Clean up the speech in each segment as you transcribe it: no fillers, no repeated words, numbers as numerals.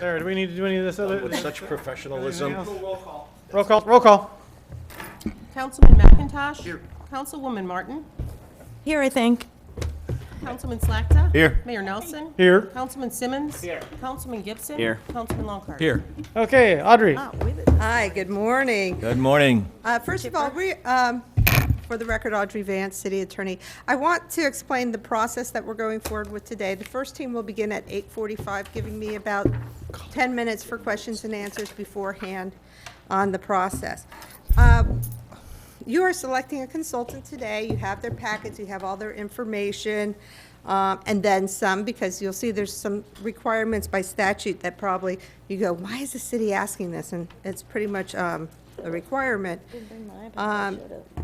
Sarah, do we need to do any of this other? With such professionalism. Roll call, roll call. Councilman McIntosh. Here. Councilwoman Martin. Here, I think. Councilman Slakta. Here. Mayor Nelson. Here. Councilman Simmons. Here. Councilman Gibson. Here. Councilman Longcart. Here. Okay, Audrey. Hi, good morning. Good morning. First of all, for the record, Audrey Vance, City Attorney. I want to explain the process that we're going forward with today. The first team will begin at 8:45, giving me about 10 minutes for questions and answers beforehand on the process. You are selecting a consultant today. You have their packets, you have all their information, and then some, because you'll see there's some requirements by statute that probably you go, why is the city asking this? And it's pretty much a requirement.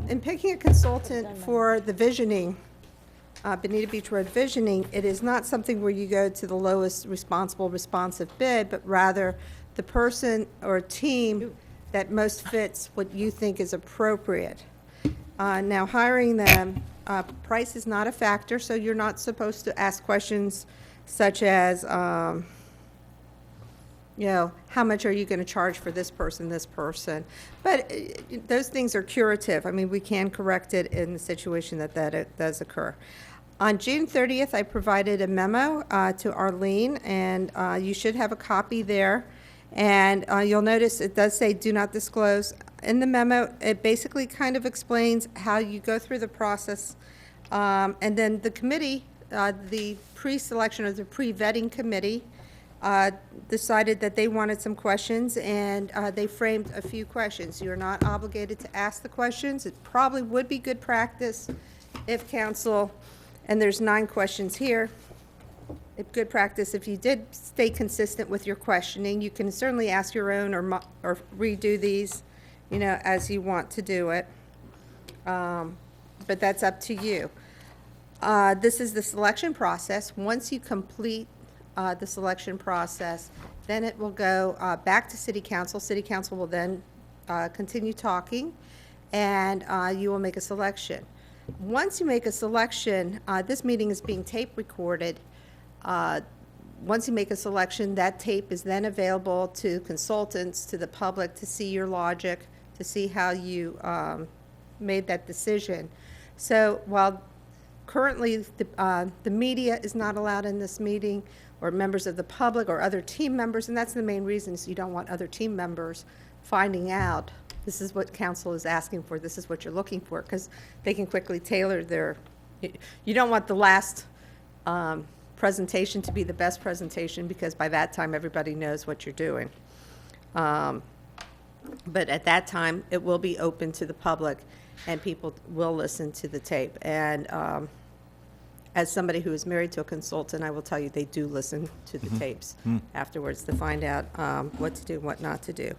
In picking a consultant for the visioning, Bonita Beach Road visioning, it is not something where you go to the lowest responsive bid, but rather the person or team that most fits what you think is appropriate. Now, hiring them, price is not a factor, so you're not supposed to ask questions such as, how much are you going to charge for this person? But those things are curative. I mean, we can correct it in the situation that it does occur. On June 30th, I provided a memo to Arlene, and you should have a copy there. And you'll notice it does say do not disclose. In the memo, it basically kind of explains how you go through the process. And then the committee, the pre-selection or the pre-vetting committee, decided that they wanted some questions, and they framed a few questions. You're not obligated to ask the questions. It probably would be good practice if council, and there's 9 questions here, good practice if you did stay consistent with your questioning. You can certainly ask your own or redo these, as you want to do it. But that's up to you. This is the selection process. Once you complete the selection process, then it will go back to City Council. City Council will then continue talking, and you will make a selection. Once you make a selection, this meeting is being tape recorded. Once you make a selection, that tape is then available to consultants, to the public, to see your logic, to see how you made that decision. So while currently the media is not allowed in this meeting, or members of the public or other team members, and that's the main reason, is you don't want other team members finding out this is what council is asking for, this is what you're looking for, because they can quickly tailor you don't want the last presentation to be the best presentation, because by that time everybody knows what you're doing. But at that time, it will be open to the public, and people will listen to the tape. And as somebody who is married to a consultant, I will tell you they do listen to the tapes afterwards to find out what to do and what not to do.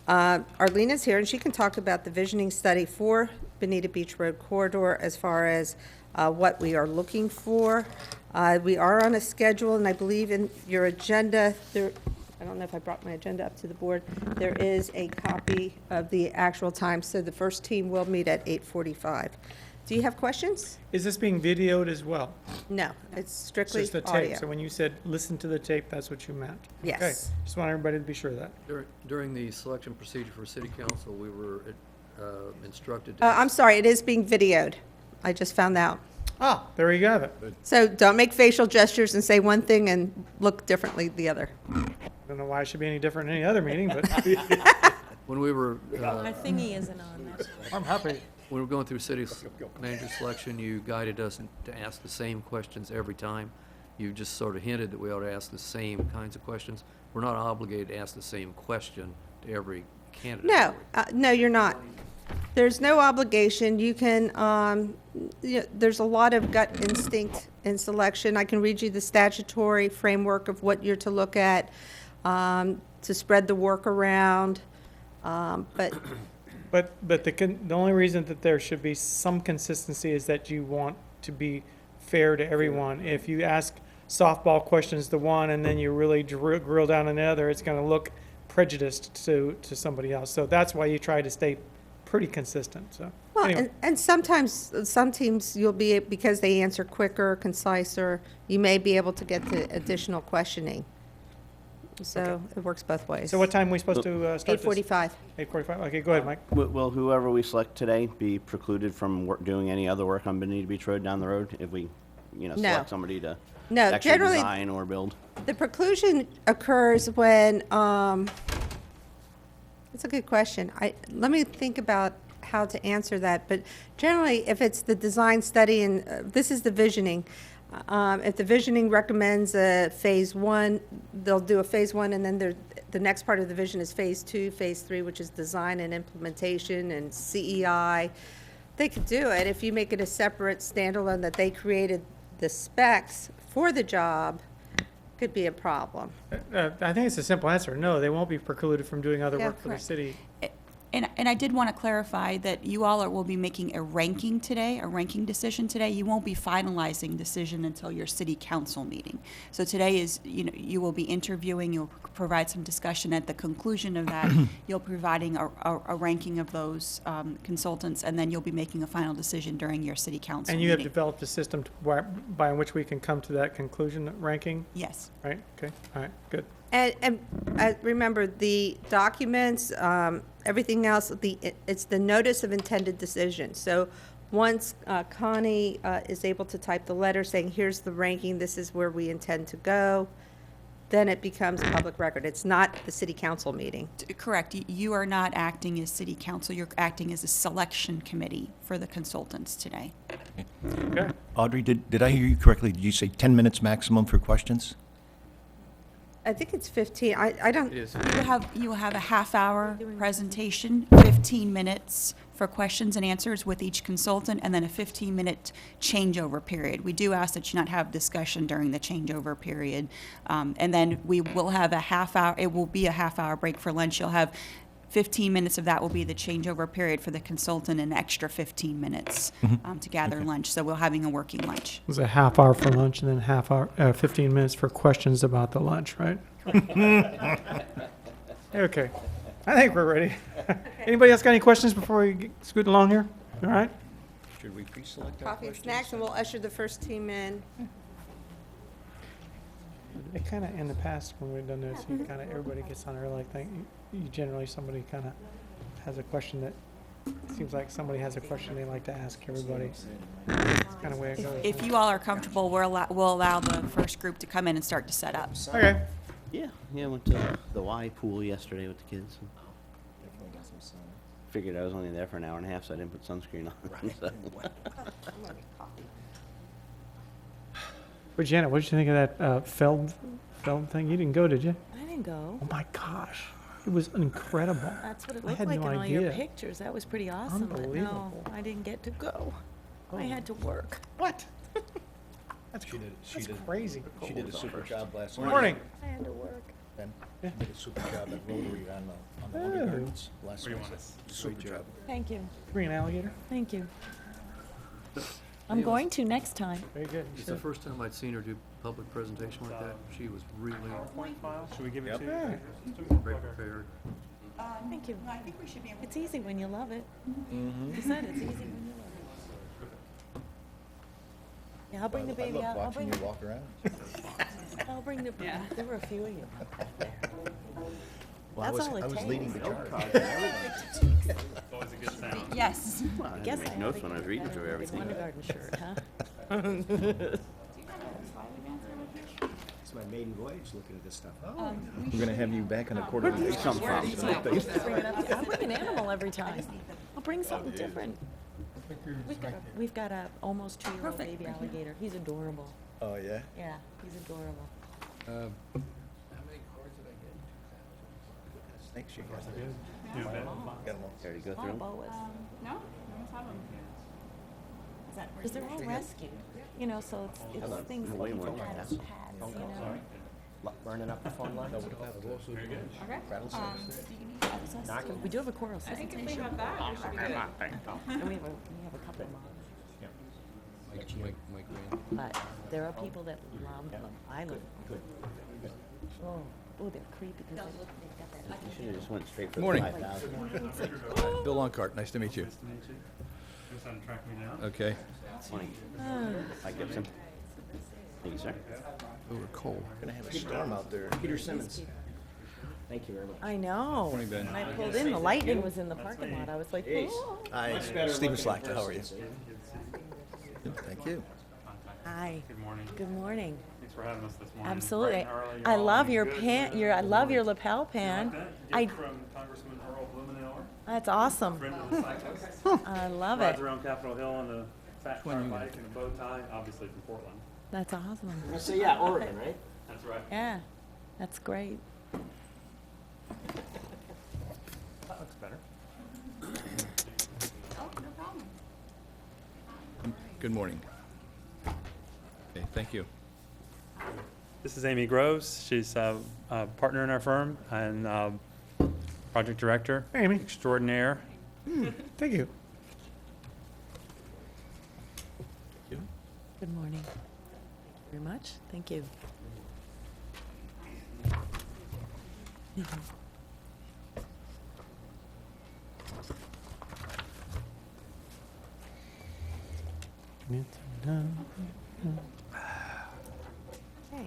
Arlene is here, and she can talk about the visioning study for Bonita Beach Road corridor as far as what we are looking for. We are on a schedule, and I believe in your agenda, I don't know if I brought my agenda up to the board, there is a copy of the actual time, so the first team will meet at 8:45. Do you have questions? Is this being videoed as well? No, it's strictly Just the audio. tape, so when you said listen to the tape, that's what you meant? Yes. Okay, just want everybody to be sure of that. During the selection procedure for city council, we were instructed. I'm sorry, it is being videoed. I just found out. Ah, there you have it. So don't make facial gestures and say one thing and look differently the other. I don't know why it should be any different than any other meeting, but When we were, Our thingy isn't on. That's I'm happy. when we were going through city manager selection, you guided us to ask the same questions every time. You just sort of hinted that we ought to ask the same kinds of questions. We're not obligated to ask the same question to every candidate. No, no, you're not. There's no obligation. You can, there's a lot of gut instinct in selection. I can read you the statutory framework of what you're to look at, to spread the work around, but But the only reason that there should be some consistency is that you want to be fair to everyone. If you ask softball questions to one and then you really grill down on the other, it's going to look prejudiced to somebody else. So that's why you try to stay pretty consistent. So well, anyway. and sometimes some teams you'll be, because they answer quicker, conciser, you may be able to get to additional questioning. So it works both ways. So what time are we supposed to start this? 8:45. 8:45, okay, go ahead, Mike. Will whoever we select today be precluded from doing any other work on Bonita Beach Road down the road if we, No. select somebody to No, actually generally- design or build? The preclusion occurs when, it's a good question. Let me think about how to answer that, but generally, if it's the design study and, this is the visioning, if the visioning recommends a phase one, they'll do a phase one, and then the next part of the vision is phase two, phase three, which is design and implementation and CEI. They could do it. If you make it a separate standalone that they created the specs for the job, could be a problem. I think it's a simple answer. No, they won't be precluded from doing other Yeah, work for the correct. city. And I did want to clarify that you all will be making a ranking today, a ranking decision today. You won't be finalizing decision until your city council meeting. So today is, you will be interviewing, you'll provide some discussion. At the conclusion of that, you'll providing a ranking of those consultants, and then you'll be making a final decision during your city council And meeting. you have developed a system by which we can come to that conclusion ranking, Yes. right? Okay, all right, good. And remember, the documents, everything else, it's the notice of intended decision. So once Connie is able to type the letter saying, here's the ranking, this is where we intend to go, then it becomes public record. It's not the city council meeting. Correct. You are not acting as city council. You're acting as a selection committee for the consultants today. Okay. Audrey, did I hear you correctly? Did you say 10 minutes maximum for questions? I think it's 15. I don't, It is. You will have a half-hour presentation, 15 minutes for questions and answers with each consultant, and then a 15-minute changeover period. We do ask that you not have discussion during the changeover period. And then we will have a half-hour, it will be a half-hour break for lunch. You'll have 15 minutes of that will be the changeover period for the consultant, and an extra 15 minutes to gather lunch. So we're having a working lunch. It was a half hour for lunch and then 15 minutes for questions about the lunch, right? Okay, I think we're ready. Anybody else got any questions before we scoot along here? All right? Should we pre-select our coffee and snacks, and we'll usher the first team in. It kind of, in the past, when we've done this, you kind of, everybody gets on early, you generally, somebody kind of has a question that, it seems like somebody has a question they like to ask everybody. It's kind of way it goes. If you all are comfortable, we'll allow the first group to come in and start to set up. Okay, Yeah, I went to the Y pool yesterday with the kids. Figured I was only there for an hour and a half, so I didn't put sunscreen on. So. but Janet, what did you think of that Feld thing? You didn't go, did you? I didn't go. Oh my gosh, it was incredible. That's what it I looked had like no in all your idea. pictures. That was pretty awesome. But no, Unbelievable. I didn't get to go. I Oh. had to work. What? That's She did crazy. She did a super job last night. Morning. I had to work. Ben, Yeah. she did a super job at Rotary on the Oh. Wonder Gardens last night. Super job. Thank you. Bring an alligator? Thank you. I'm going to next time. Very good. It's the first time I'd seen her do public presentation like that. She was really Should we give Yep. very prepared. Thank you. I think we should be able It's easy when you love it. You said it's easy when you love it. Yeah, I'll bring the baby out. I'll bring, Watching you walk around. I'll bring the, there were a few of you. Well, That's all it I was takes. leading the charge. Yes. Well, I had Guess to I make have notes a when I was reading through big everything. Wonder Garden shirt, huh? It's my maiden voyage looking at this stuff. We're gonna have you back on a quarterly basis. Come from? Bring it up. I'll bring an animal every time. I'll bring something different. We've got a almost 2-year-old baby alligator. He's adorable. Oh, yeah? Yeah, he's adorable. Snakes you got. Got 'em all. Care to go A lot through of 'em? boas. No? Because they're all rescued, you know, so it's things that way people more had as than pets, you know. Burning up the phone line? We do have a coral system. And we have a couple of moms. But there are people that love them. I love them. Oh, they're creepy because they've got that. You should have just went straight for Morning. the 5,000. Bill Longcart, nice to meet you. Okay. Morning. Hi, Gibson. Thank you, sir. They were cold. Gonna have a storm out there. Peter Simmons. Thank you very much. I know. Morning, Ben. When I pulled in, the lightning was in the parking lot. I was like, oh. Hi, Stephen Slackton, how are you? Good, thank you. Hi. Good morning. Good morning. Thanks for having us this morning. Absolutely. Bright and early. You're I all love looking your good. pan. I love your lapel pan. I. Gift from Congressman Earl Blumenauer. That's awesome. Friend of the cyclist. I love Rides it. around Capitol Hill on a fat car bike and a bow tie, obviously from Portland. That's awesome. So yeah, Oregon, right? That's right. Yeah, that's great. That looks better. Good morning. Okay, thank you. This is Amy Groves. She's a partner in our firm and project director. Hey, Amy. Extraordinaire. Thank you. Good morning. Thank you very much. Thank you. Hey.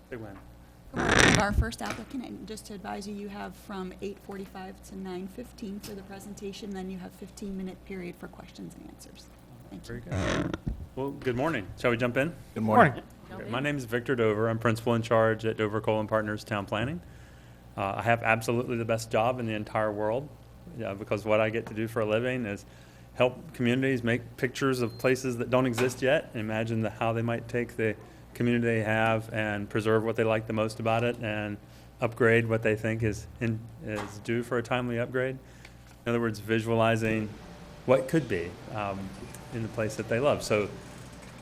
Big win. Our first applicant, and just to advise you, you have from 8:45 to 9:15 for the presentation, then you have 15-minute period for questions and answers. Thank you. Very good. Well, good morning. Shall we jump in? Good morning. Okay, my name is Victor Dover. I'm principal in charge at Dover Cole & Partners Town Planning. I have absolutely the best job in the entire world because what I get to do for a living is help communities make pictures of places that don't exist yet and imagine how they might take the community they have and preserve what they like the most about it and upgrade what they think is due for a timely upgrade. In other words, visualizing what could be in the place that they love. So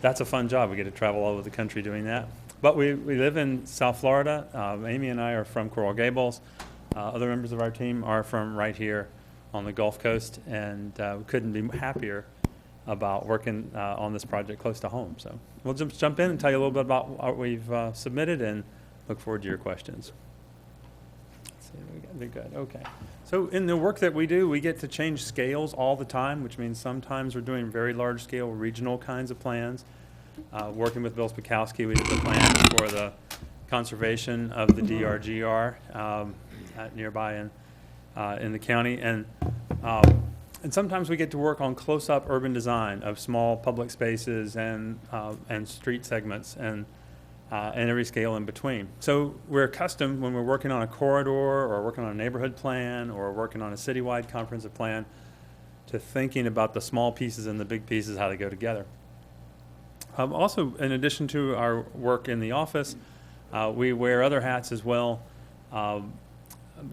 that's a fun job. We get to travel all over the country doing that. But we live in South Florida. Amy and I are from Coral Gables. Other members of our team are from right here on the Gulf Coast, and we couldn't be happier about working on this project close to home. So we'll just jump in and tell you a little bit about what we've submitted and look forward to your questions. Let's see, they're good. Okay. So in the work that we do, we get to change scales all the time, which means sometimes we're doing very large-scale regional kinds of plans. Working with Bill Spakowski, we did the plan for the conservation of the DRGR nearby in the county. And sometimes we get to work on close-up urban design of small public spaces and street segments and every scale in between. So we're accustomed when we're working on a corridor or working on a neighborhood plan or working on a citywide comprehensive plan to thinking about the small pieces and the big pieces, how they go together. Also, in addition to our work in the office, we wear other hats as well.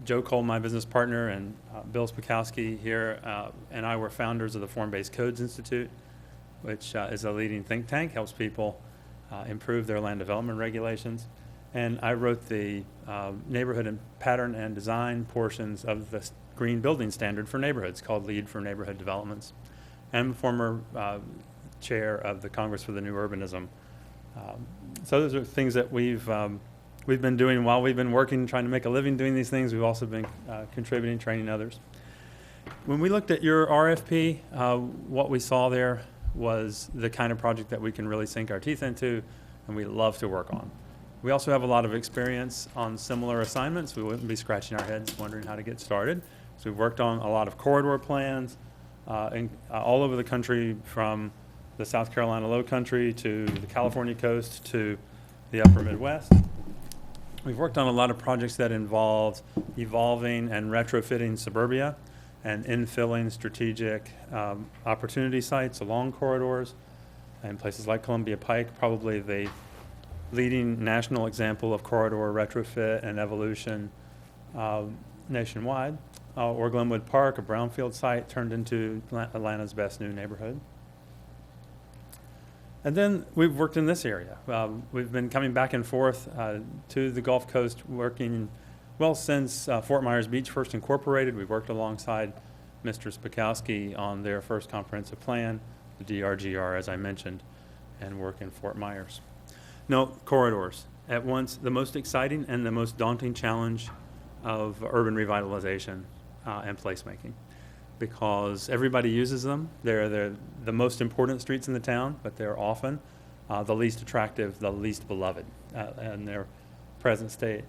Joe Cole, my business partner, and Bill Spakowski here, and I were founders of the Form-Based Codes Institute, which is a leading think tank, helps people improve their land development regulations. And I wrote the neighborhood and pattern and design portions of the green building standard for neighborhoods called Lead for Neighborhood Developments. I'm a former chair of the Congress for the New Urbanism. So those are things that we've been doing while we've been working, trying to make a living doing these things. We've also been contributing, training others. When we looked at your RFP, what we saw there was the kind of project that we can really sink our teeth into and we love to work on. We also have a lot of experience on similar assignments. We wouldn't be scratching our heads wondering how to get started. So we've worked on a lot of corridor plans all over the country, from the South Carolina Low Country to the California coast to the upper Midwest. We've worked on a lot of projects that involve evolving and retrofitting suburbia and infilling strategic opportunity sites along corridors and places like Columbia Pike, probably the leading national example of corridor retrofit and evolution nationwide, or Glenwood Park, a brownfield site turned into Atlanta's best new neighborhood. And then we've worked in this area. We've been coming back and forth to the Gulf Coast, working, well, since Fort Myers Beach first incorporated. We worked alongside Mr. Spakowski on their first comprehensive plan, the DRGR, as I mentioned, and work in Fort Myers. No, corridors, at once the most exciting and the most daunting challenge of urban revitalization and placemaking. because everybody uses them. They're the most important streets in the town, but they're often the least attractive, the least beloved in their present state.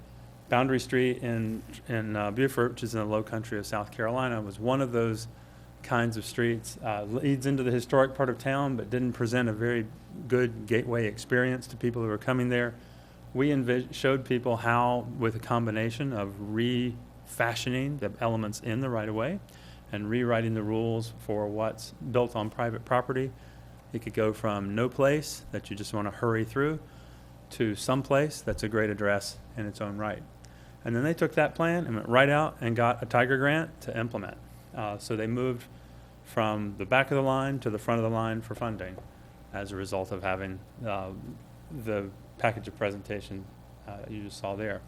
Boundary Street in Beaufort, which is in the low country of South Carolina, was one of those kinds of streets. Leads into the historic part of town, but didn't present a very good gateway experience to people who were coming there. We showed people how, with a combination of refashioning the elements in the right-of-way and rewriting the rules for what's built on private property, it could go from no place that you just want to hurry through to some place that's a great address in its own right. And then they took that plan and went right out and got a Tiger grant to implement. So they moved from the back of the line to the front of the line for funding as a result of having the package of presentation you just saw there.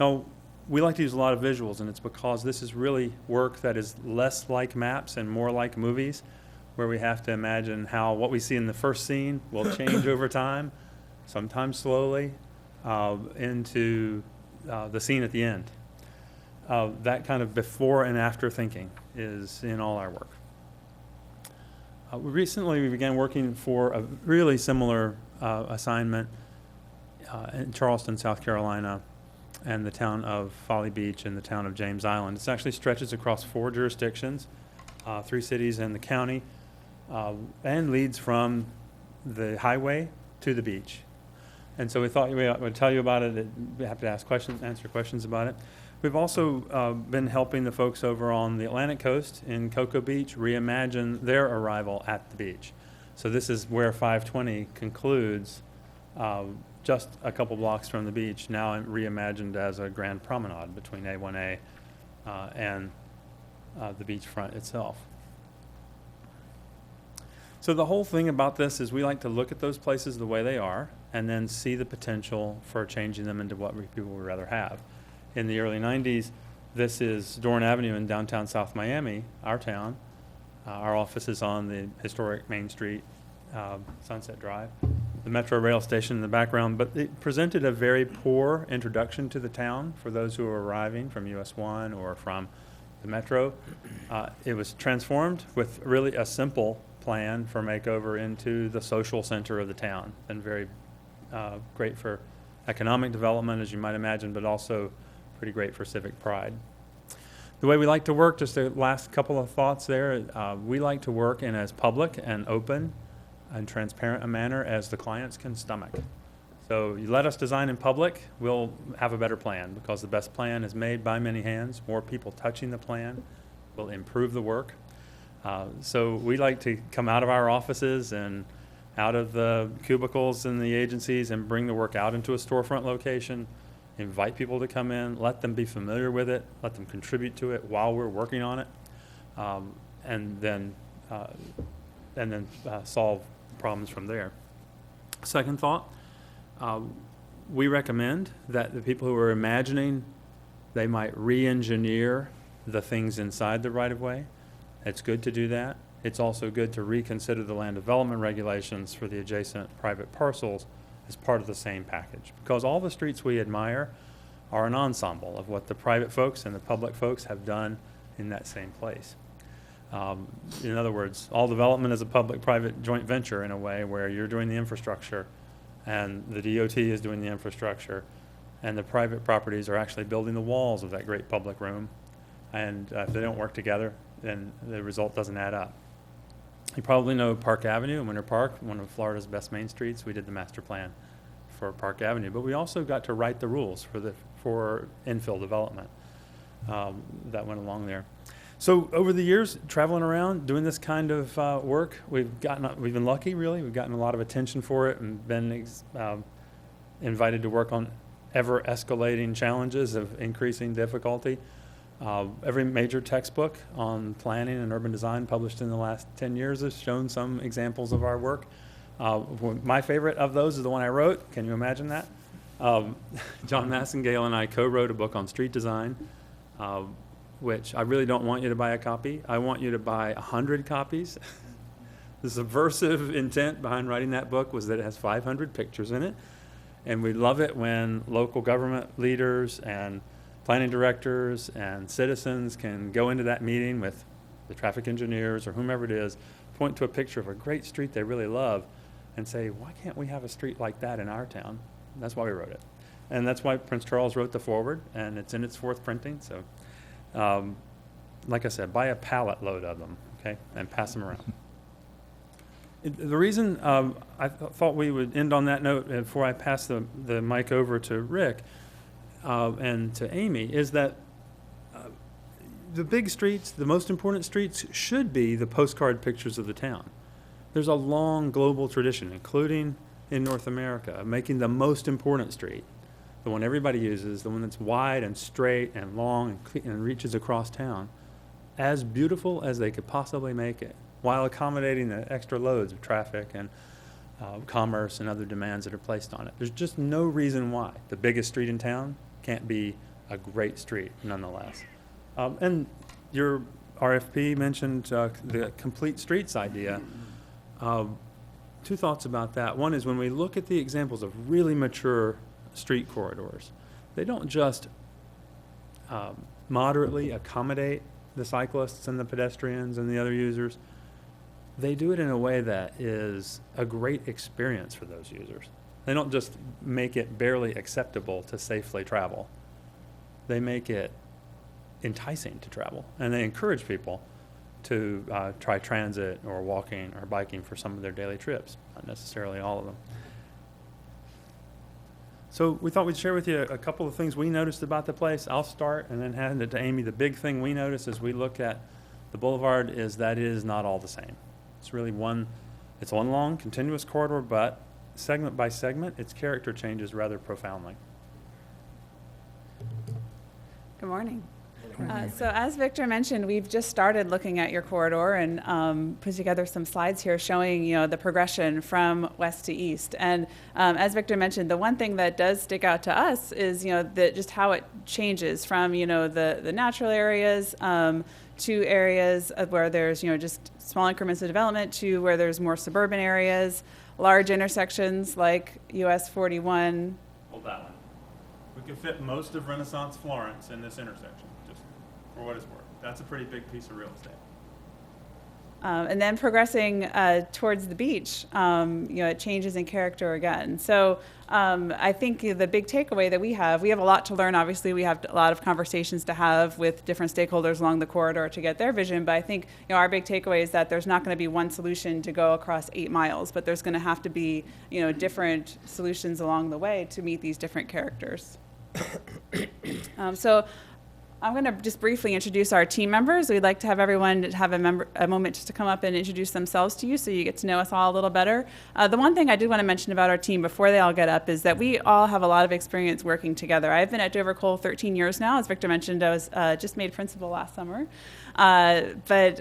Now, we like to use a lot of visuals, and it's because this is really work that is less like maps and more like movies, where we have to imagine how what we see in the first scene will change over time, sometimes slowly, into the scene at the end. That kind of before and after thinking is in all our work. Recently, we began working for a really similar assignment in Charleston, South Carolina, and the town of Folly Beach and the town of James Island. It actually stretches across 4 jurisdictions, 3 cities and the county, and leads from the highway to the beach. And so we thought we would tell you about it. We have to answer questions about it. We've also been helping the folks over on the Atlantic coast in Cocoa Beach reimagine their arrival at the beach. So this is where 520 concludes, just a couple blocks from the beach, now reimagined as a grand promenade between A1A and the beachfront itself. So the whole thing about this is we like to look at those places the way they are and then see the potential for changing them into what people would rather have. In the early 90s, this is Dorn Avenue in downtown South Miami, our town. Our office is on the historic Main Street, Sunset Drive. The Metro rail station in the background, but it presented a very poor introduction to the town for those who were arriving from US 1 or from the Metro. It was transformed with really a simple plan for makeover into the social center of the town, and very great for economic development, as you might imagine, but also pretty great for civic pride. The way we like to work, just the last couple of thoughts there, we like to work in as public and open and transparent a manner as the clients can stomach. So you let us design in public, we'll have a better plan, because the best plan is made by many hands. More people touching the plan will improve the work. So we like to come out of our offices and out of the cubicles in the agencies and bring the work out into a storefront location, invite people to come in, let them be familiar with it, let them contribute to it while we're working on it, and then solve problems from there. Second thought, we recommend that the people who are imagining they might re-engineer the things inside the right-of-way. It's good to do that. It's also good to reconsider the land development regulations for the adjacent private parcels as part of the same package, because all the streets we admire are an ensemble of what the private folks and the public folks have done in that same place. In other words, all development is a public-private joint venture in a way, where you're doing the infrastructure and the DOT is doing the infrastructure, and the private properties are actually building the walls of that great public room. And if they don't work together, then the result doesn't add up. You probably know Park Avenue in Winter Park, one of Florida's best main streets. We did the master plan for Park Avenue, but we also got to write the rules for infill development that went along there. So over the years, traveling around, doing this kind of work, we've been lucky, really. We've gotten a lot of attention for it and been invited to work on ever-escalating challenges of increasing difficulty. Every major textbook on planning and urban design published in the last 10 years has shown some examples of our work. My favorite of those is the one I wrote. Can you imagine that? John Massengale and I co-wrote a book on street design, which I really don't want you to buy a copy. I want you to buy 100 copies. The subversive intent behind writing that book was that it has 500 pictures in it. And we love it when local government leaders and planning directors and citizens can go into that meeting with the traffic engineers or whomever it is, point to a picture of a great street they really love and say, why can't we have a street like that in our town? And that's why we wrote it. And that's why Prince Charles wrote the foreword, and it's in its 4th printing. So, like I said, buy a pallet load of them, okay, and pass them around. The reason I thought we would end on that note before I pass the mic over to Rick and to Amy is that the big streets, the most important streets, should be the postcard pictures of the town. There's a long global tradition, including in North America, of making the most important street, the one everybody uses, the one that's wide and straight and long and reaches across town, as beautiful as they could possibly make it, while accommodating the extra loads of traffic and commerce and other demands that are placed on it. There's just no reason why the biggest street in town can't be a great street nonetheless. And your RFP mentioned the complete streets idea. 2 thoughts about that. One is when we look at the examples of really mature street corridors, they don't just moderately accommodate the cyclists and the pedestrians and the other users. They do it in a way that is a great experience for those users. They don't just make it barely acceptable to safely travel. They make it enticing to travel, and they encourage people to try transit or walking or biking for some of their daily trips, not necessarily all of them. So we thought we'd share with you a couple of things we noticed about the place. I'll start and then hand it to Amy. The big thing we noticed as we look at the boulevard is that it is not all the same. It's really one long continuous corridor, but segment by segment, its character changes rather profoundly. Good morning. So as Victor mentioned, we've just started looking at your corridor and put together some slides here showing, the progression from west to east. And as Victor mentioned, the one thing that does stick out to us is, just how it changes from, the natural areas to areas where there's, just small increments of development to where there's more suburban areas, large intersections like US 41. Hold that one. We can fit most of Renaissance Florence in this intersection, just for what it's worth. That's a pretty big piece of real estate. And then progressing towards the beach, it changes in character again. So I think the big takeaway that we have a lot to learn. Obviously, we have a lot of conversations to have with different stakeholders along the corridor to get their vision. But I think our big takeaway is that there's not going to be one solution to go across 8 miles, but there's going to have to be different solutions along the way to meet these different characters. So I'm going to just briefly introduce our team members. We'd like to have everyone have a moment just to come up and introduce themselves to you so you get to know us all a little better. The one thing I did want to mention about our team before they all get up is that we all have a lot of experience working together. I've been at Dover Coal 13 years now. As Victor mentioned, I was just made principal last summer. But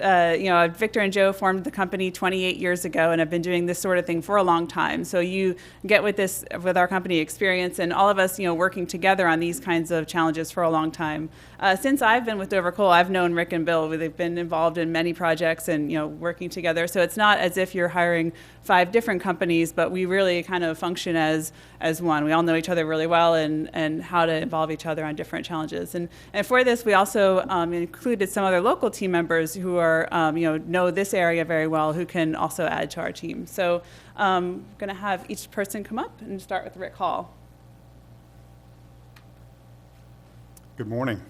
Victor and Joe formed the company 28 years ago and have been doing this sort of thing for a long time. So you get with our company experience and all of us, working together on these kinds of challenges for a long time. Since I've been with Dover Coal, I've known Rick and Bill. They've been involved in many projects and, working together. So it's not as if you're hiring 5 different companies, but we really kind of function as one. We all know each other really well and how to involve each other on different challenges. And for this, we also included some other local team members who are, know this area very well, who can also add to our team. So I'm going to have each person come up and start with Rick Hall. Good morning.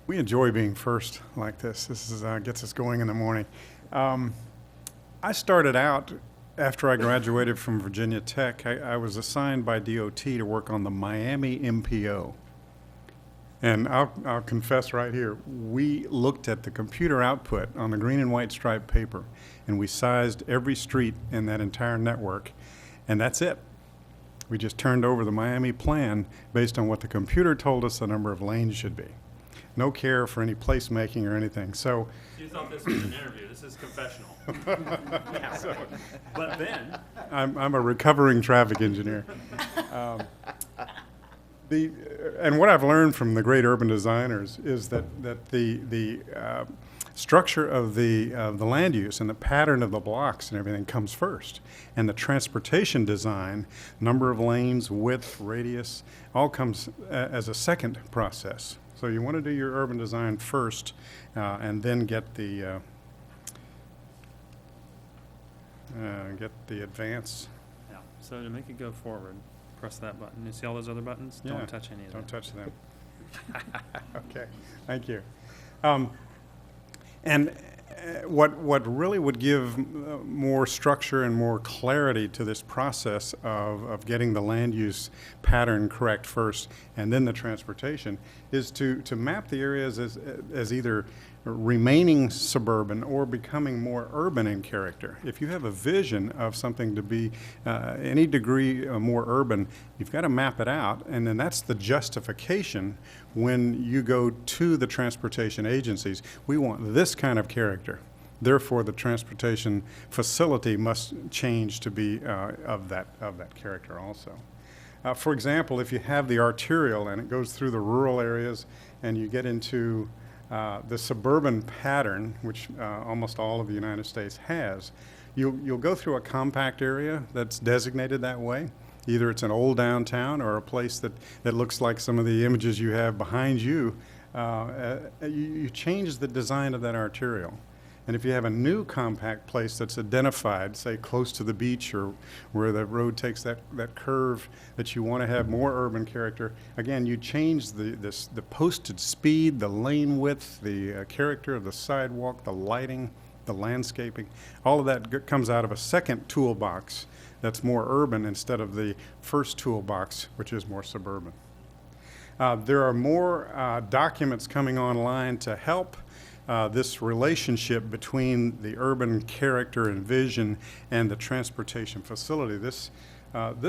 We enjoy being first like this. This is, gets us going in the morning. I started out, after I graduated from Virginia Tech, I was assigned by DOT to work on the Miami MPO. And I'll confess right here, we looked at the computer output on the green and white striped paper, and we sized every street in that entire network, and that's it. We just turned over the Miami plan based on what the computer told us the number of lanes should be. No care for any placemaking or anything. So You thought this was an interview. This is confessional. But then I'm a recovering traffic engineer. And what I've learned from the great urban designers is that the structure of the land use and the pattern of the blocks and everything comes first, and the transportation design, number of lanes, width, radius, all comes as a second process. So you want to do your urban design first, and then get the advance. Yeah, so to make it go forward, press that button. You see all those other buttons? Yeah, Don't touch any of them. Don't touch them. Okay, thank you. And what really would give more structure and more clarity to this process of getting the land use pattern correct first and then the transportation is to map the areas as either remaining suburban or becoming more urban in character. If you have a vision of something to be any degree more urban, you've got to map it out, and then that's the justification when you go to the transportation agencies. We want this kind of character. Therefore, the transportation facility must change to be of that character also. For example, if you have the arterial and it goes through the rural areas and you get into the suburban pattern, which almost all of the United States has, you'll go through a compact area that's designated that way. Either it's an old downtown or a place that looks like some of the images you have behind you. You change the design of that arterial. And if you have a new compact place that's identified, say close to the beach or where the road takes that curve that you want to have more urban character, again, you change the posted speed, the lane width, the character of the sidewalk, the lighting, the landscaping. All of that comes out of a second toolbox that's more urban instead of the first toolbox, which is more suburban. There are more documents coming online to help this relationship between the urban character and vision and the transportation facility. This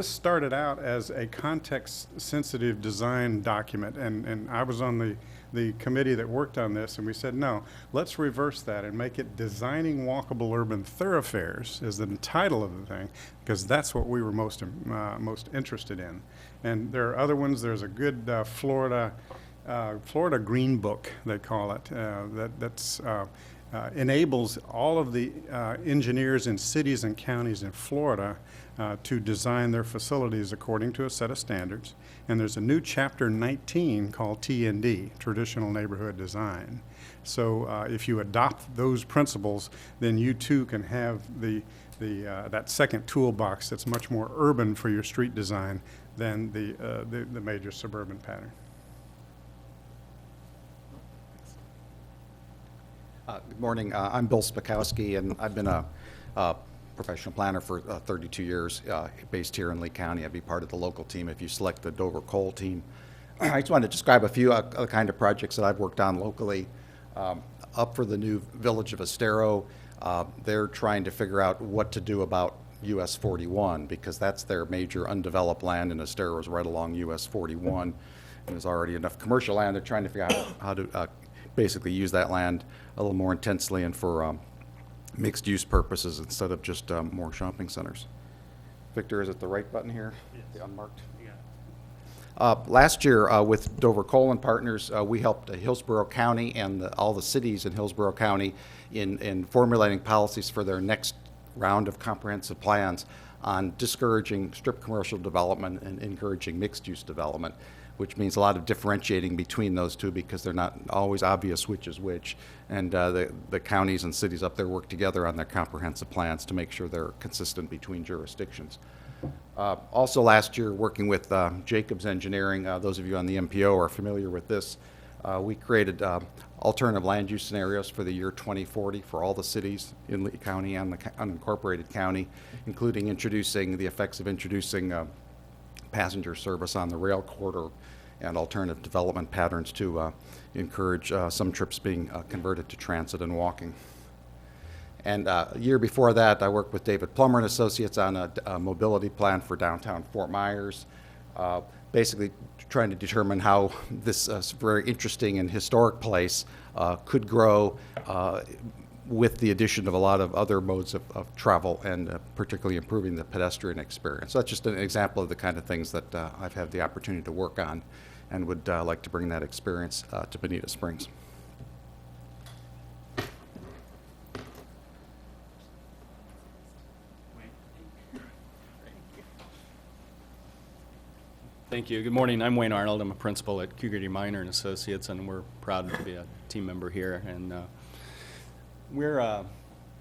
started out as a context-sensitive design document, and I was on the committee that worked on this, and we said, no, let's reverse that and make it Designing Walkable Urban Thoroughfares is the title of the thing, because that's what we were most interested in. And there are other ones. There's a good Florida Green Book, they call it, that enables all of the engineers in cities and counties in Florida to design their facilities according to a set of standards. And there's a new chapter 19 called TND, Traditional Neighborhood Design. So if you adopt those principles, then you too can have that second toolbox that's much more urban for your street design than the major suburban pattern. Good morning. I'm Bill Spakowski, and I've been a professional planner for 32 years, based here in Lee County. I'd be part of the local team if you select the Dover Coal team. I just wanted to describe a few of the kind of projects that I've worked on locally. Up for the new village of Estero, they're trying to figure out what to do about US 41, because that's their major undeveloped land, and Estero is right along US 41. And there's already enough commercial land. They're trying to figure out how to basically use that land a little more intensely and for mixed use purposes instead of just more shopping centers. Victor, is it the right button here? Yes. The unmarked? Yeah. Last year with Dover Coal and Partners, we helped Hillsborough County and all the cities in Hillsborough County in formulating policies for their next round of comprehensive plans on discouraging strip commercial development and encouraging mixed use development, which means a lot of differentiating between those two because they're not always obvious which is which. And the counties and cities up there work together on their comprehensive plans to make sure they're consistent between jurisdictions. Also last year, working with Jacobs Engineering, those of you on the MPO are familiar with this, we created alternative land use scenarios for the year 2040 for all the cities in Lee County and the unincorporated county, including introducing the effects of introducing passenger service on the rail corridor and alternative development patterns to encourage some trips being converted to transit and walking. And a year before that, I worked with David Plummer and Associates on a mobility plan for downtown Fort Myers, basically trying to determine how this very interesting and historic place could grow with the addition of a lot of other modes of travel and particularly improving the pedestrian experience. So that's just an example of the kind of things that I've had the opportunity to work on and would like to bring that experience to Bonita Springs. Thank you. Good morning. I'm Wayne Arnold. I'm a principal at Cougar Minor and Associates, and we're proud to be a team member here. And we're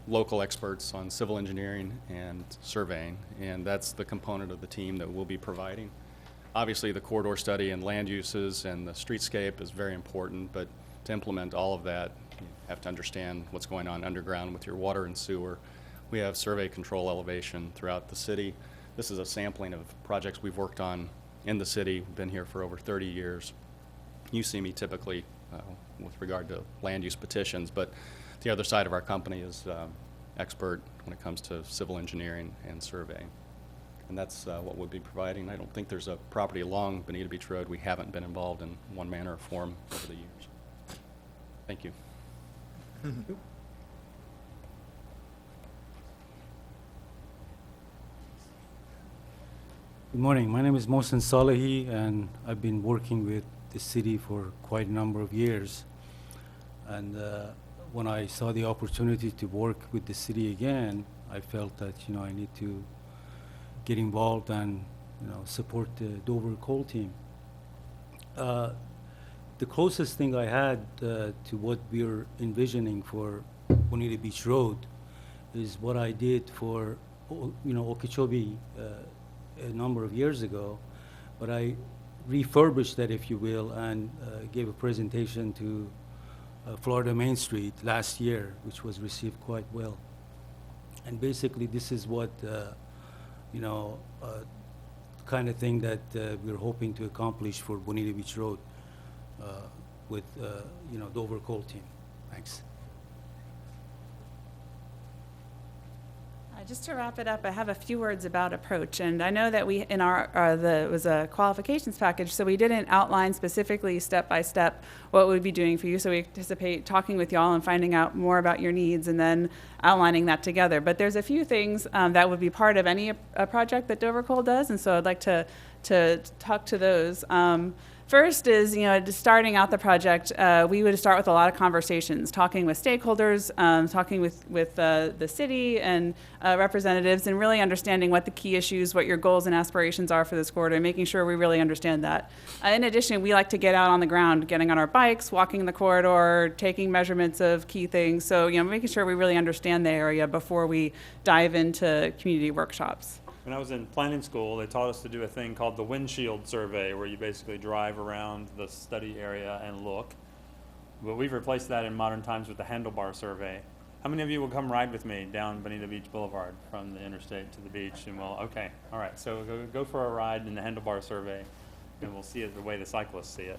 local experts on civil engineering and surveying, and that's the component of the team that we'll be providing. Obviously, the corridor study and land uses and the streetscape is very important, but to implement all of that, you have to understand what's going on underground with your water and sewer. We have survey control elevation throughout the city. This is a sampling of projects we've worked on in the city. We've been here for over 30 years. You see me typically with regard to land use petitions, but the other side of our company is expert when it comes to civil engineering and surveying. And that's what we'll be providing. I don't think there's a property along Bonita Beach Road we haven't been involved in one manner or form over the years. Thank you. Good morning. My name is Mohsen Salehi, and I've been working with the city for quite a number of years. And when I saw the opportunity to work with the city again, I felt that I need to get involved and support the Dover Coal team. The closest thing I had to what we're envisioning for Bonita Beach Road is what I did for Okeechobee a number of years ago, but I refurbished that, if you will, and gave a presentation to Florida Main Street last year, which was received quite well. And basically, this is what kind of thing that we're hoping to accomplish for Bonita Beach Road with Dover Coal team. Thanks. Just to wrap it up, I have a few words about approach, and I know that we in it was a qualifications package, so we didn't outline specifically step by step what we'd be doing for you. So we anticipate talking with y'all and finding out more about your needs, and then outlining that together. But there's a few things that would be part of any project that Dover Coal does, and so I'd like to talk to those. First is, just starting out the project, we would start with a lot of conversations, talking with stakeholders, talking with the city and representatives, and really understanding what the key issues, what your goals and aspirations are for this corridor, and making sure we really understand that. In addition, we like to get out on the ground, getting on our bikes, walking the corridor, taking measurements of key things. So, making sure we really understand the area before we dive into community workshops. When I was in planning school, they taught us to do a thing called the windshield survey, where you basically drive around the study area and look. But we've replaced that in modern times with the handlebar survey. How many of you will come ride with me down Bonita Beach Boulevard from the interstate to the beach? And okay, all right, so go for a ride in the handlebar survey, and we'll see it the way the cyclists see it.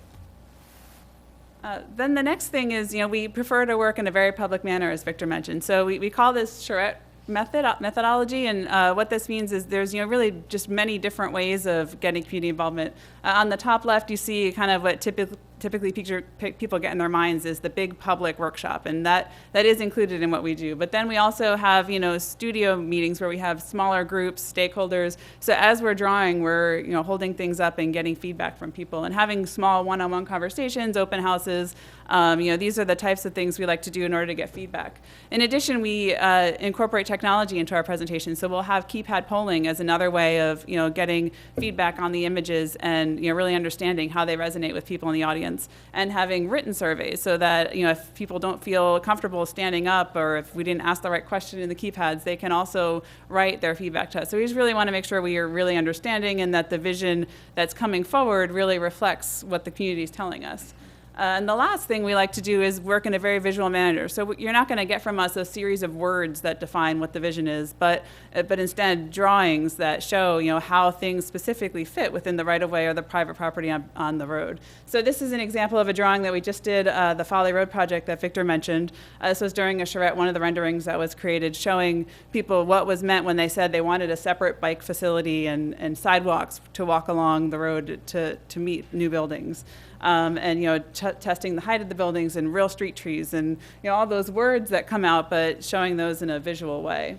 Then the next thing is, we prefer to work in a very public manner, as Victor mentioned. So we call this charrette methodology, and what this means is there's really just many different ways of getting community involvement. On the top left, you see kind of what typically people get in their minds is the big public workshop, and that is included in what we do. But then we also have studio meetings where we have smaller groups, stakeholders. So as we're drawing, we're holding things up and getting feedback from people and having small one-on-one conversations, open houses. These are the types of things we like to do in order to get feedback. In addition, we incorporate technology into our presentation. So we'll have keypad polling as another way of getting feedback on the images and really understanding how they resonate with people in the audience, and having written surveys so that if people don't feel comfortable standing up, or if we didn't ask the right question in the keypads, they can also write their feedback to us. So we just really want to make sure we are really understanding and that the vision that's coming forward really reflects what the community is telling us. And the last thing we like to do is work in a very visual manner. So you're not going to get from us a series of words that define what the vision is, but instead drawings that show how things specifically fit within the right-of-way or the private property on the road. So this is an example of a drawing that we just did, the Folly Road project that Victor mentioned. This was during a charrette, one of the renderings that was created, showing people what was meant when they said they wanted a separate bike facility and sidewalks to walk along the road to meet new buildings. And testing the height of the buildings and real street trees and all those words that come out, but showing those in a visual way.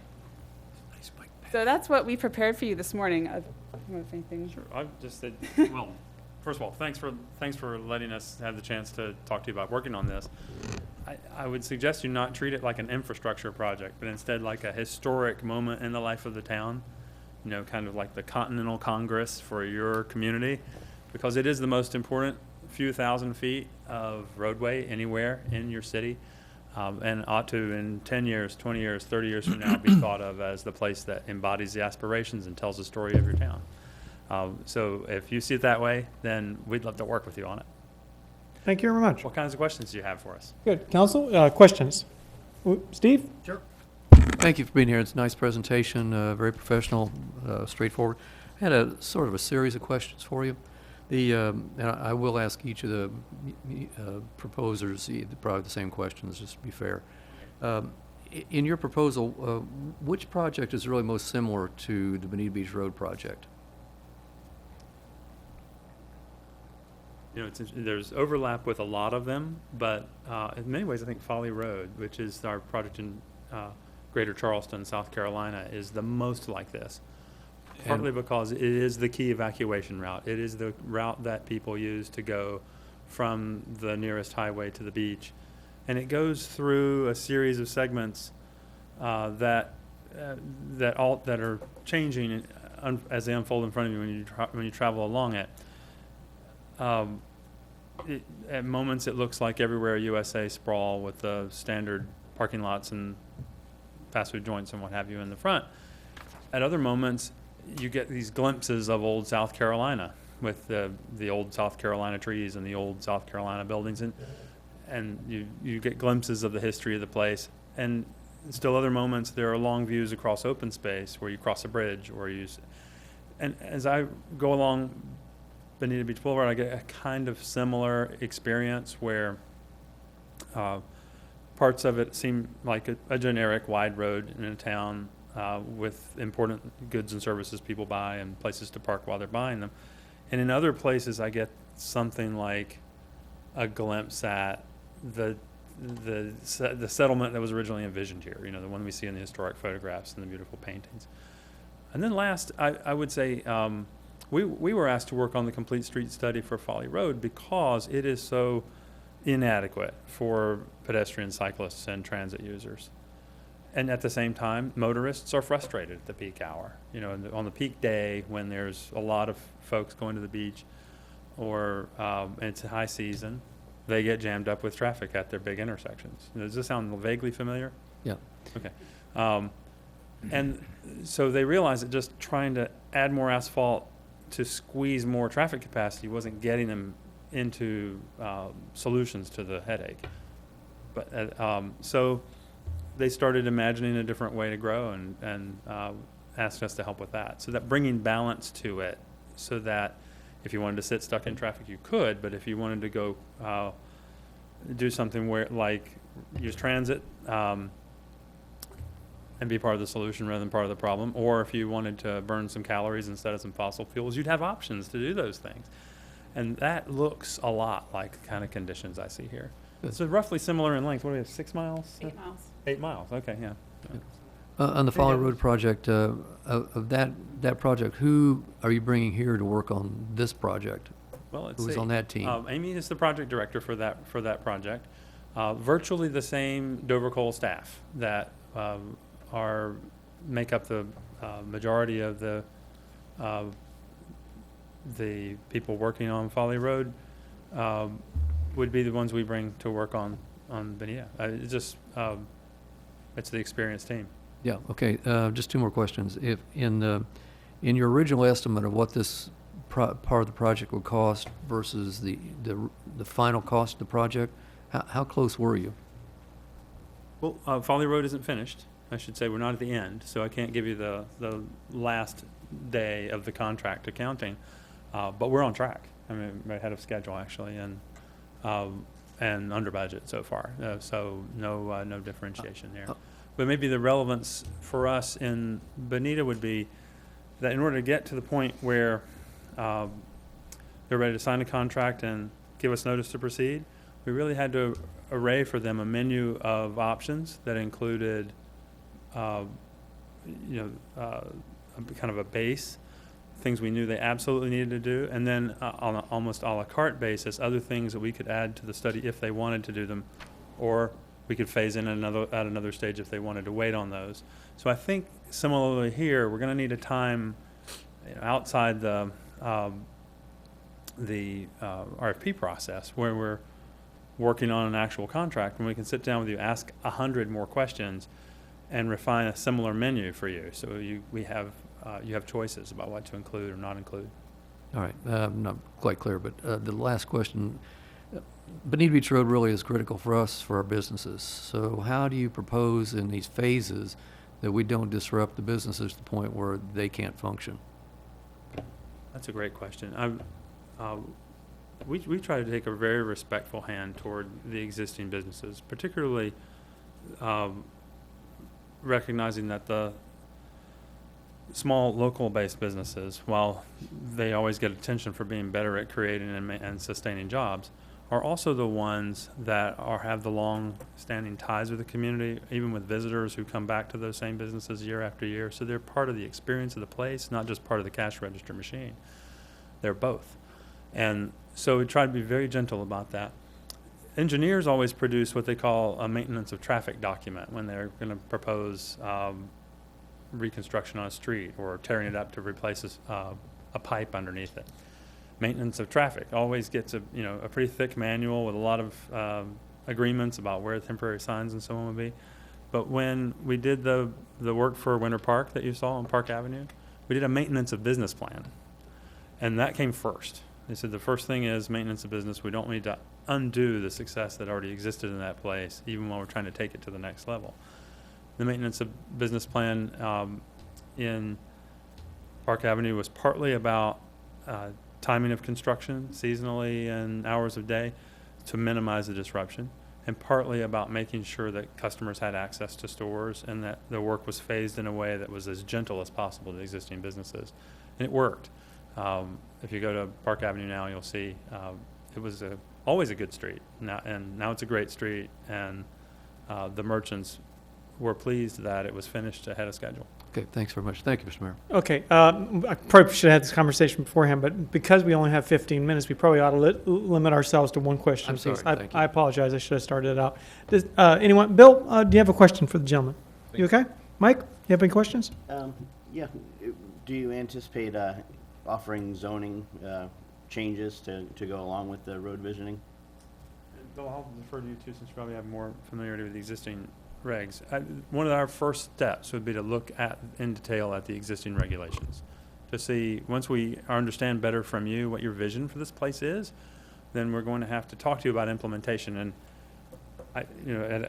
So that's what we prepared for you this morning. I don't know if anything. Sure. I've just said, well, first of all, thanks for letting us have the chance to talk to you about working on this. I would suggest you not treat it like an infrastructure project, but instead like a historic moment in the life of the town. kind of like the Continental Congress for your community, because it is the most important few thousand feet of roadway anywhere in your city, and ought to, in 10 years, 20 years, 30 years from now, be thought of as the place that embodies the aspirations and tells the story of your town. So if you see it that way, then we'd love to work with you on it. Thank you very much. What kinds of questions do you have for us? Good. Council, questions? Steve? Sure. Thank you for being here. It's a nice presentation, very professional, straightforward. I had a sort of a series of questions for you. And I will ask each of the proposers probably the same questions, just to be fair. In your proposal, which project is really most similar to the Bonita Beach Road project? There's overlap with a lot of them, but in many ways, I think Folly Road, which is our project in Greater Charleston, South Carolina, is the most like this. Partly because it is the key evacuation route. It is the route that people use to go from the nearest highway to the beach. And it goes through a series of segments that are changing as they unfold in front of you when you travel along it. At moments, it looks like everywhere USA sprawl with the standard parking lots and fast food joints and what have you in the front. At other moments, you get these glimpses of old South Carolina with the old South Carolina trees and the old South Carolina buildings, and you get glimpses of the history of the place. And still other moments, there are long views across open space where you cross a bridge or and as I go along Bonita Beach Boulevard, I get a kind of similar experience where parts of it seem like a generic wide road in a town with important goods and services people buy and places to park while they're buying them. And in other places, I get something like a glimpse at the settlement that was originally envisioned here, the one we see in the historic photographs and the beautiful paintings. And then last, I would say we were asked to work on the complete street study for Folly Road because it is so inadequate for pedestrians, cyclists, and transit users. And at the same time, motorists are frustrated at the peak hour. On the peak day when there's a lot of folks going to the beach, or it's high season, they get jammed up with traffic at their big intersections. Does this sound vaguely familiar? Yeah. Okay. And so they realized that just trying to add more asphalt to squeeze more traffic capacity wasn't getting them into solutions to the headache. But so they started imagining a different way to grow and asked us to help with that. So that bringing balance to it, so that if you wanted to sit stuck in traffic, you could, but if you wanted to go do something like use transit and be part of the solution rather than part of the problem, or if you wanted to burn some calories instead of some fossil fuels, you'd have options to do those things. And that looks a lot like the kind of conditions I see here. So roughly similar in length. What do we have, 6 miles? 8 miles. 8 miles, okay, yeah. On the Folly Road project, of that project, who are you bringing here to work on this project? Well, let's Who's see. on that team? Amy is the project director for that project. Virtually the same Dover Coal staff that make up the majority of the people working on Folly Road would be the ones we bring to work on Bonita. It's the experienced team. Yeah, okay, just 2 more questions. If in your original estimate of what this part of the project would cost versus the final cost of the project, how close were you? Well, Folly Road isn't finished. I should say we're not at the end, so I can't give you the last day of the contract accounting, but we're on track. I mean, we're ahead of schedule actually, and under budget so far. So no differentiation there. But maybe the relevance for us in Bonita would be that in order to get to the point where they're ready to sign a contract and give us notice to proceed, we really had to array for them a menu of options that included, kind of a base, things we knew they absolutely needed to do, and then on an almost a la carte basis, other things that we could add to the study if they wanted to do them, or we could phase in at another stage if they wanted to wait on those. So I think similarly here, we're going to need a time, outside the RFP process where we're working on an actual contract, and we can sit down with you, ask 100 more questions, and refine a similar menu for you. So you have choices about what to include or not include. All right, I'm not quite clear, but the last question, Bonita Beach Road really is critical for us, for our businesses. So how do you propose in these phases that we don't disrupt the businesses to the point where they can't function? That's a great question. We try to take a very respectful hand toward the existing businesses, particularly recognizing that the small local-based businesses, while they always get attention for being better at creating and sustaining jobs, are also the ones that have the long-standing ties with the community, even with visitors who come back to those same businesses year after year. So they're part of the experience of the place, not just part of the cash register machine. They're both. And so we try to be very gentle about that. Engineers always produce what they call a maintenance of traffic document when they're going to propose reconstruction on a street or tearing it up to replace a pipe underneath it. Maintenance of traffic always gets a pretty thick manual with a lot of agreements about where temporary signs and so on would be. But when we did the work for Winter Park that you saw on Park Avenue, we did a maintenance of business plan, and that came first. They said the first thing is maintenance of business. We don't need to undo the success that already existed in that place, even while we're trying to take it to the next level. The maintenance of business plan in Park Avenue was partly about timing of construction, seasonally and hours of day, to minimize the disruption, and partly about making sure that customers had access to stores and that the work was phased in a way that was as gentle as possible to existing businesses. And it worked. If you go to Park Avenue now, you'll see it was always a good street, and now it's a great street, and the merchants were pleased that it was finished ahead of schedule. Okay, thanks very much. Thank you, Mr. Mayor. Okay, I probably should have had this conversation beforehand, but because we only have 15 minutes, we probably ought to limit ourselves to one question. I'm sorry, please. thank you. I apologize. I should have started it out. Does anyone? Bill, do you have a question for the gentleman? You okay? Mike, you have any questions? Yeah. Do you anticipate offering zoning changes to go along with the road visioning? Bill, I'll defer to you too, since you probably have more familiarity with the existing regs. One of our first steps would be to look in detail at the existing regulations to see, once we understand better from you what your vision for this place is, then we're going to have to talk to you about implementation. And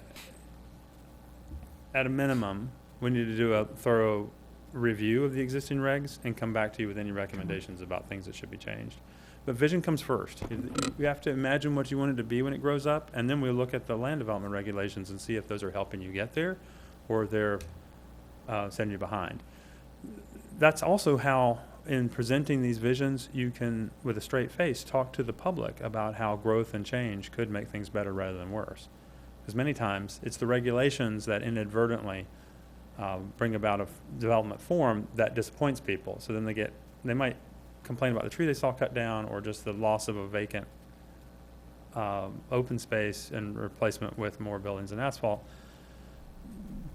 at a minimum, we need to do a thorough review of the existing regs and come back to you with any recommendations about things that should be changed. But vision comes first. You have to imagine what you want it to be when it grows up, and then we look at the land development regulations and see if those are helping you get there or they're setting you behind. That's also how, in presenting these visions, you can, with a straight face, talk to the public about how growth and change could make things better rather than worse. Because many times, it's the regulations that inadvertently bring about a development form that disappoints people. So then they might complain about the tree they saw cut down, or just the loss of a vacant open space and replacement with more buildings and asphalt.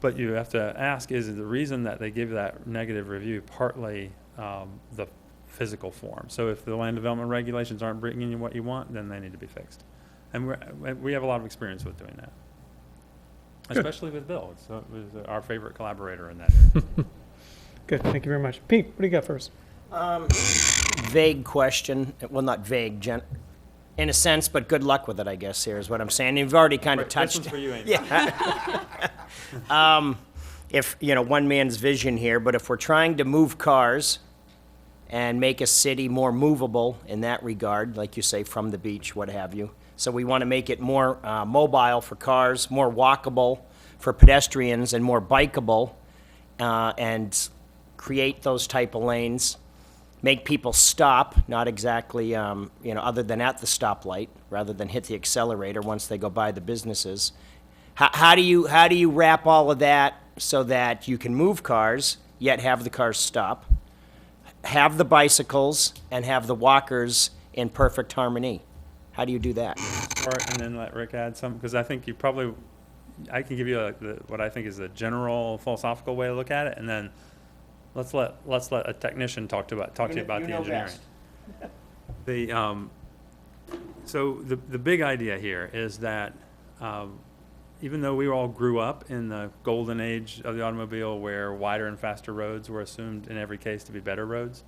But you have to ask, is the reason that they give that negative review partly the physical form? So if the land development regulations aren't bringing you what you want, then they need to be fixed. And we have a lot of experience with doing that. Good. Especially with Bill. It was our favorite collaborator in that area. Good, thank you very much. Pete, what do you got first? Vague question. Well, not vague, in a sense, but good luck with it, I guess, here is what I'm saying. You've already kind of touched. This one's for you, Amy. Yeah. If, one man's vision here, but if we're trying to move cars and make a city more movable in that regard, like you say, from the beach, what have you. So we want to make it more mobile for cars, more walkable for pedestrians, and more bikeable, and create those type of lanes. Make people stop, not exactly, other than at the stoplight, rather than hit the accelerator once they go by the businesses. How do you wrap all of that so that you can move cars, yet have the cars stop, have the bicycles, and have the walkers in perfect harmony? How do you do that? All right, and then let Rick add some, because I think you probably I can give you what I think is a general philosophical way to look at it, and then let's let a technician talk to you about the engineering. So the big idea here is that even though we all grew up in the golden age of the automobile where wider and faster roads were assumed in every case to be better roads,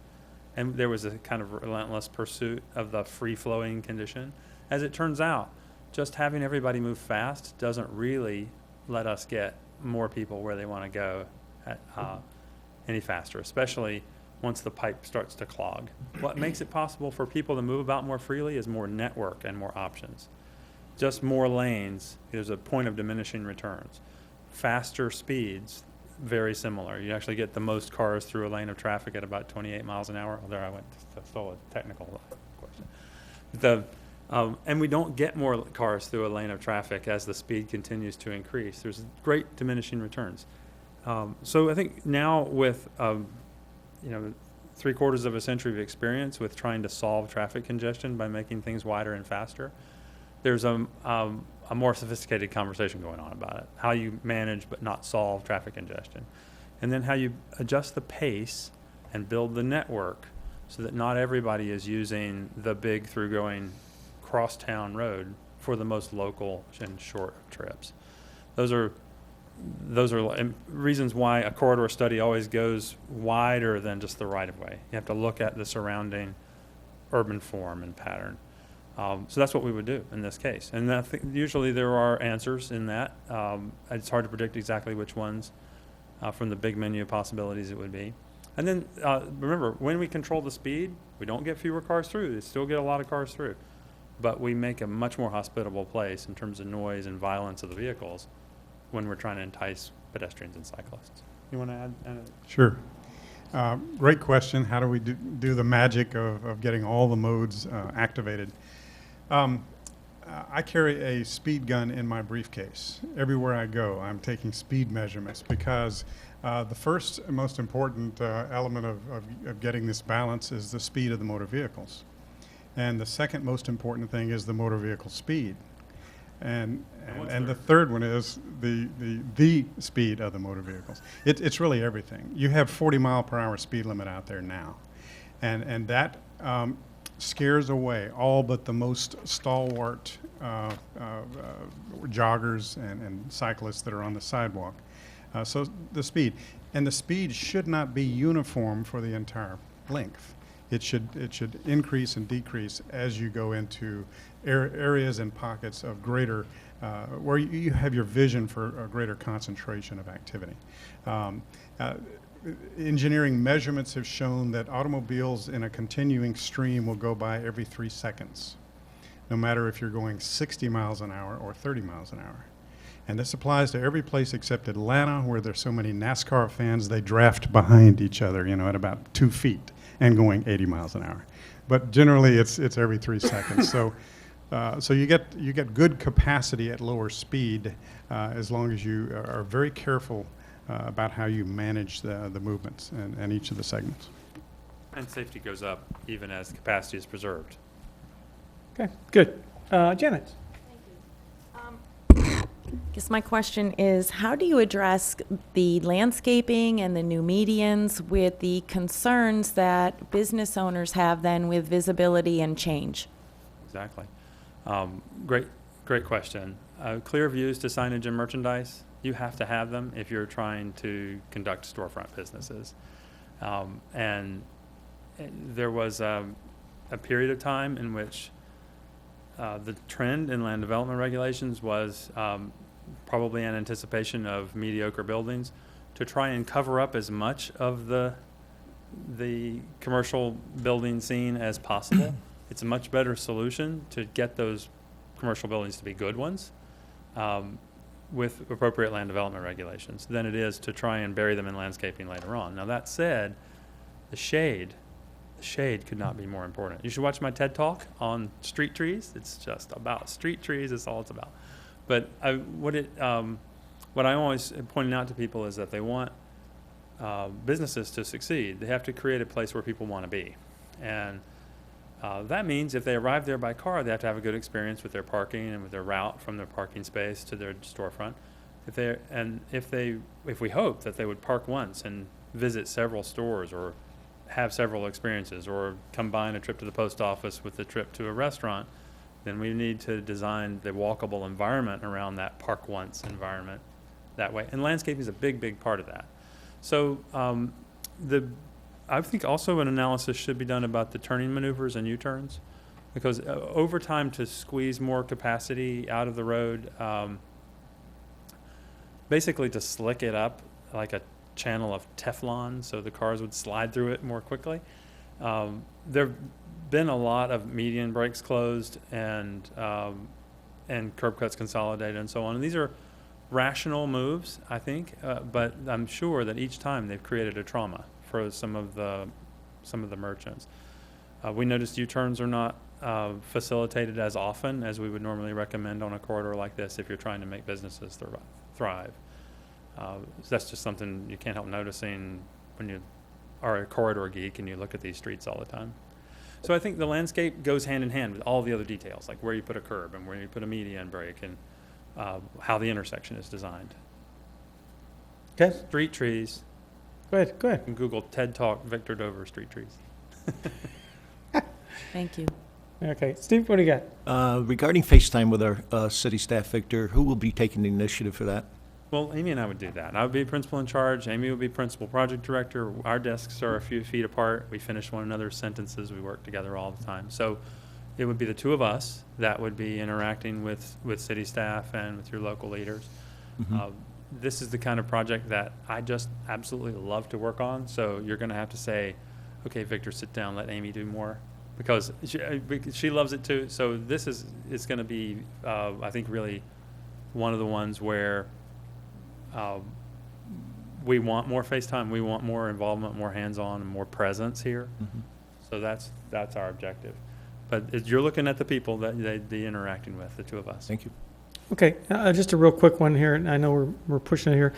and there was a kind of relentless pursuit of the free-flowing condition, as it turns out, just having everybody move fast doesn't really let us get more people where they want to go any faster, especially once the pipe starts to clog. What makes it possible for people to move about more freely is more network and more options. Just more lanes, there's a point of diminishing returns. Faster speeds, very similar. You actually get the most cars through a lane of traffic at about 28 miles an hour. Oh, there I went, stole a technical question. And we don't get more cars through a lane of traffic as the speed continues to increase. There's great diminishing returns. So I think now with 3/4 of a century of experience with trying to solve traffic congestion by making things wider and faster, there's a more sophisticated conversation going on about it. How you manage but not solve traffic congestion. And then how you adjust the pace and build the network so that not everybody is using the big through-going cross-town road for the most local and short trips. Those are reasons why a corridor study always goes wider than just the right-of-way. You have to look at the surrounding urban form and pattern. So that's what we would do in this case. And I think usually there are answers in that. It's hard to predict exactly which ones from the big menu of possibilities it would be. And then remember, when we control the speed, we don't get fewer cars through. We still get a lot of cars through. But we make a much more hospitable place in terms of noise and violence of the vehicles when we're trying to entice pedestrians and cyclists. You want to add? Sure. Great question. How do we do the magic of getting all the modes activated? I carry a speed gun in my briefcase. Everywhere I go, I'm taking speed measurements because the first and most important element of getting this balance is the speed of the motor vehicles. And the second most important thing is the motor vehicle speed. And the third one is the speed of the motor vehicles. It's really everything. You have 40-mile-per-hour speed limit out there now. And that scares away all but the most stalwart joggers and cyclists that are on the sidewalk. So the speed. And the speed should not be uniform for the entire length. It should increase and decrease as you go into areas and pockets of greater, where you have your vision for a greater concentration of activity. Engineering measurements have shown that automobiles in a continuing stream will go by every 3 seconds, no matter if you're going 60 miles an hour or 30 miles an hour. And this applies to every place except Atlanta, where there's so many NASCAR fans, they draft behind each other, at about 2 feet and going 80 miles an hour. But generally, it's every 3 seconds. So you get good capacity at lower speed as long as you are very careful about how you manage the movements and each of the segments. And safety goes up even as capacity is preserved. Okay, good. Janet? I guess my question is, how do you address the landscaping and the new medians with the concerns that business owners have then with visibility and change? Exactly. Great question. Clear views to signage and merchandise, you have to have them if you're trying to conduct storefront businesses. And there was a period of time in which the trend in land development regulations was probably in anticipation of mediocre buildings to try and cover up as much of the commercial building scene as possible. It's a much better solution to get those commercial buildings to be good ones with appropriate land development regulations than it is to try and bury them in landscaping later on. Now that said, the shade could not be more important. You should watch my TED Talk on street trees. It's just about street trees. That's all it's about. But what I'm always pointing out to people is that they want businesses to succeed. They have to create a place where people want to be. And that means if they arrive there by car, they have to have a good experience with their parking and with their route from their parking space to their storefront. If we hope that they would park once and visit several stores or have several experiences or combine a trip to the post office with a trip to a restaurant, then we need to design the walkable environment around that park once environment that way. And landscaping is a big, big part of that. So I think also an analysis should be done about the turning maneuvers and U-turns, because over time, to squeeze more capacity out of the road, basically to slick it up like a channel of Teflon so the cars would slide through it more quickly. There have been a lot of median breaks closed and curb cuts consolidated and so on. And these are rational moves, I think, but I'm sure that each time they've created a trauma for some of the merchants. We noticed U-turns are not facilitated as often as we would normally recommend on a corridor like this if you're trying to make businesses thrive. That's just something you can't help noticing when you are a corridor geek and you look at these streets all the time. So I think the landscape goes hand in hand with all the other details, like where you put a curb and where you put a median break and how the intersection is designed. Okay. Street trees. Go ahead. You can Google TED Talk Victor Dover street trees. Thank you. Okay. Steve, what do you got? Regarding FaceTime with our city staff, Victor, who will be taking the initiative for that? Well, Amy and I would do that. I would be principal in charge. Amy would be principal project director. Our desks are a few feet apart. We finish one another's sentences. We work together all the time. So it would be the two of us that would be interacting with city staff and with your local leaders. Mhm. This is the kind of project that I just absolutely love to work on. So you're going to have to say, okay, Victor, sit down, let Amy do more, because she loves it too. So it's going to be, I think, really one of the ones where we want more FaceTime, we want more involvement, more hands-on, and more presence here. Mhm. So that's our objective. But you're looking at the people that they'd be interacting with, the two of us. Thank you. Okay, just a real quick one here, and I know we're pushing it here.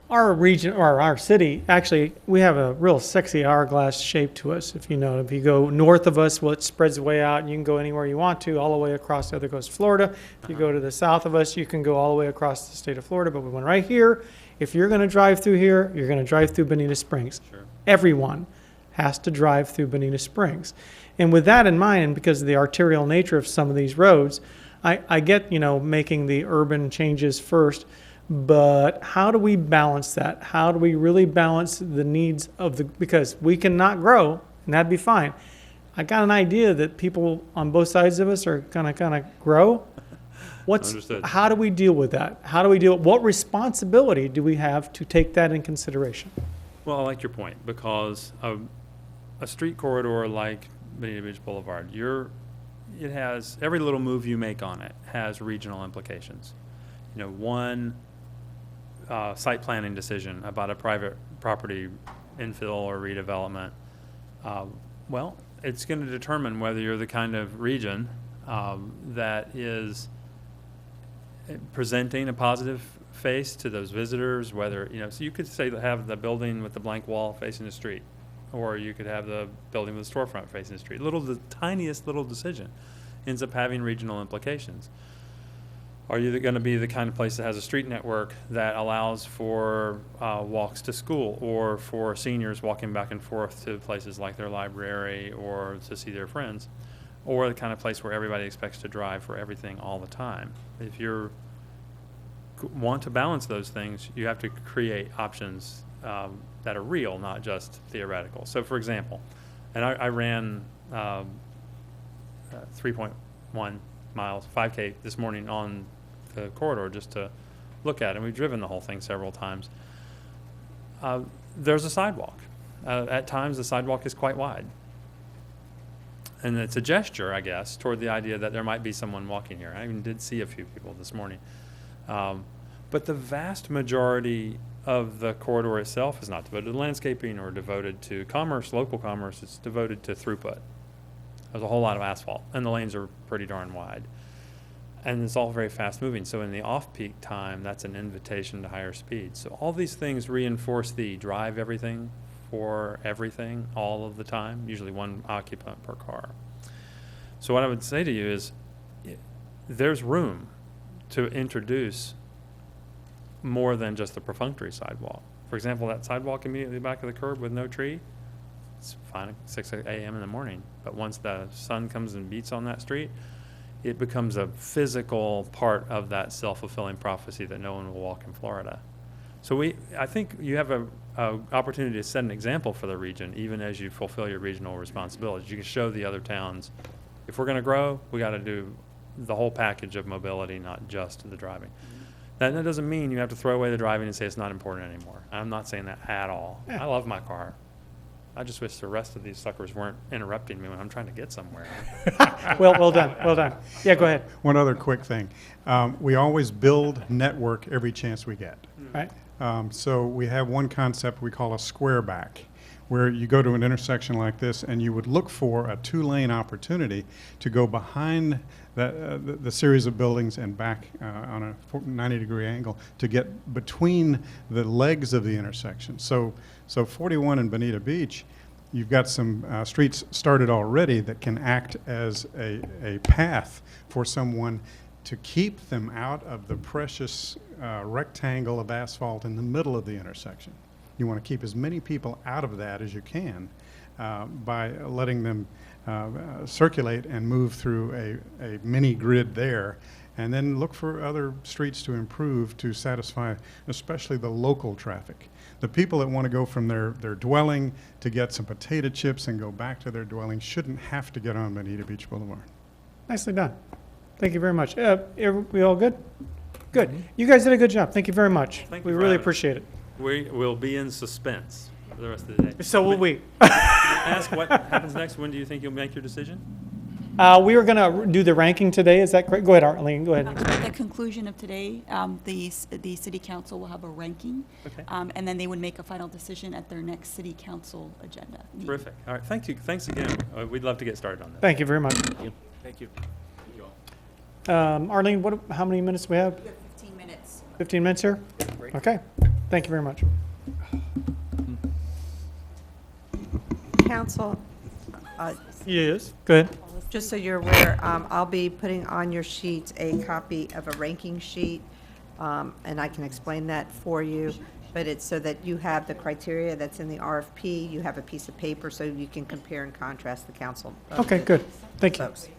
Our region, or our city, actually, we have a real sexy hourglass shape to us. If you go north of us, well, it spreads way out, and you can go anywhere you want to, all the way across the other coast of Florida. If you go to the south of us, you can go all the way across the state of Florida. But we went right here. If you're going to drive through here, you're going to drive through Bonita Springs. Sure. Everyone has to drive through Bonita Springs. And with that in mind, and because of the arterial nature of some of these roads, I get, making the urban changes first, but how do we balance that? How do we really balance the needs because we cannot grow, and that'd be fine. I got an idea that people on both sides of us are gonna kind of grow. Understood. How do we deal with that? What responsibility do we have to take that in consideration? Well, I like your point, because a street corridor like Bonita Beach Boulevard, it has every little move you make on it has regional implications. One site planning decision about a private property infill or redevelopment, well, it's going to determine whether you're the kind of region that is presenting a positive face to those visitors, whether, so you could say have the building with the blank wall facing the street, or you could have the building with the storefront facing the street. The tiniest little decision ends up having regional implications. Are you going to be the kind of place that has a street network that allows for walks to school, or for seniors walking back and forth to places like their library or to see their friends, or the kind of place where everybody expects to drive for everything all the time? If you want to balance those things, you have to create options that are real, not just theoretical. So, for example, and I ran 3.1 miles, 5K this morning on the corridor just to look at it. And we've driven the whole thing several times. There's a sidewalk. At times, the sidewalk is quite wide. And it's a gesture, I guess, toward the idea that there might be someone walking here. I even did see a few people this morning. But the vast majority of the corridor itself is not devoted to landscaping or devoted to commerce, local commerce. It's devoted to throughput. There's a whole lot of asphalt, and the lanes are pretty darn wide. And it's all very fast moving. So in the off-peak time, that's an invitation to higher speed. So all these things reinforce the drive everything for everything all of the time, usually one occupant per car. So what I would say to you is there's room to introduce more than just the perfunctory sidewalk. For example, that sidewalk immediately back of the curb with no tree, it's fine at 6 a.m. in the morning. But once the sun comes and beats on that street, it becomes a physical part of that self-fulfilling prophecy that no one will walk in Florida. So I think you have a opportunity to set an example for the region, even as you fulfill your regional responsibilities. You can show the other towns, if we're going to grow, we got to do the whole package of mobility, not just the driving. That doesn't mean you have to throw away the driving and say it's not important anymore. I'm not saying that at all. I love my car. I just wish the rest of these suckers weren't interrupting me when I'm trying to get somewhere. Well done, well done. Yeah, go ahead. One other quick thing. We always build network every chance we get. Right. So we have one concept we call a square back, where you go to an intersection like this and you would look for a two-lane opportunity to go behind the series of buildings and back on a 90-degree angle to get between the legs of the intersection. So 41 and Bonita Beach, you've got some streets started already that can act as a path for someone to keep them out of the precious rectangle of asphalt in the middle of the intersection. You want to keep as many people out of that as you can by letting them circulate and move through a mini grid there, and then look for other streets to improve to satisfy especially the local traffic. The people that want to go from their dwelling to get some potato chips and go back to their dwelling shouldn't have to get on Bonita Beach Boulevard. Nicely done. Thank you very much. We all good? Good. You guys did a good job. Thank you very much. Thank you We for really having us. appreciate it. We will be in suspense for the rest of the day. So will we. Ask what happens next. When do you think you'll make your decision? We were going to do the ranking today. Is that correct? Go ahead, Arlene. Go ahead. At the conclusion of today, the city council will have a ranking, Okay. and then they would make a final decision at their next city council agenda meeting. Terrific. All right. Thank you. Thanks again. We'd love to get started on that. Thank you very much. Thank you. Arlene, how many minutes do we have? You have 15 minutes. 15 minutes here? Okay. Thank you very much. Council, Yes. Go ahead. just so you're aware, I'll be putting on your sheets a copy of a ranking sheet, and I can explain that for you, but it's so that you have the criteria that's in the RFP, you have a piece of paper so you can compare and contrast the council. Okay, good. Thank you. Folks.